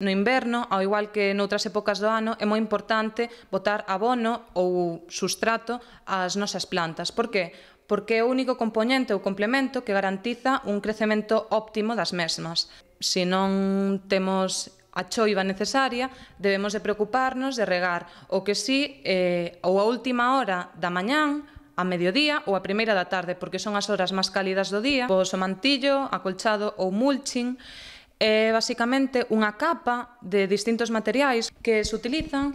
No inverno, ao igual que noutras épocas do ano, é moi importante botar abono ou sustrato ás nosas plantas. Por que? Porque é o único compoñente ou complemento que garantiza un crecemento óptimo das mesmas. Se non temos a choiva necesaria, debemos de preocuparnos de regar o que sí ou a última hora da mañán, a mediodía ou a primeira da tarde, porque son as horas máis cálidas do día, o mantillo, acolchado ou mulching. É basicamente unha capa de distintos materiais que se utilizan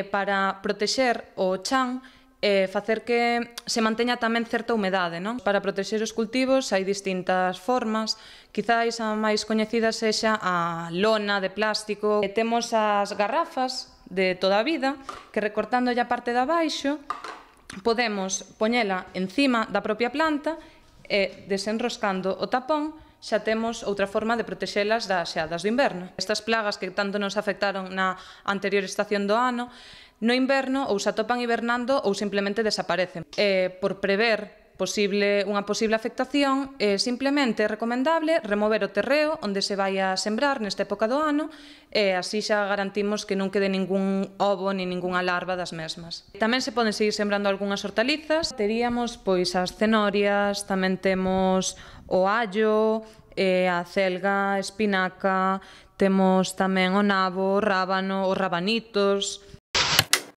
para protexer o chan e facer que se manteña tamén certa humedade, non? Para protexer os cultivos hai distintas formas, quizáis a máis coñecida sexa a lona de plástico. Temos as garrafas de toda a vida que, recortándolle a parte de abaixo, podemos poñela encima da propia planta e, desenroscando o tapón, xa temos outra forma de protexelas das xeadas do inverno. Estas plagas que tanto nos afectaron na anterior estación do ano, no inverno ou se atopan hibernando ou simplemente desaparecen. Por prever unha posible afectación, simplemente é recomendable remover o terreo onde se vai a sembrar nesta época do ano e así xa garantimos que non quede ningún ovo ni ningunha larva das mesmas. Tamén se poden seguir sembrando algunhas hortalizas. Teríamos pois as cenorias, tamén temos o allo, a celga, a espinaca, temos tamén o nabo, o rábano, os rabanitos.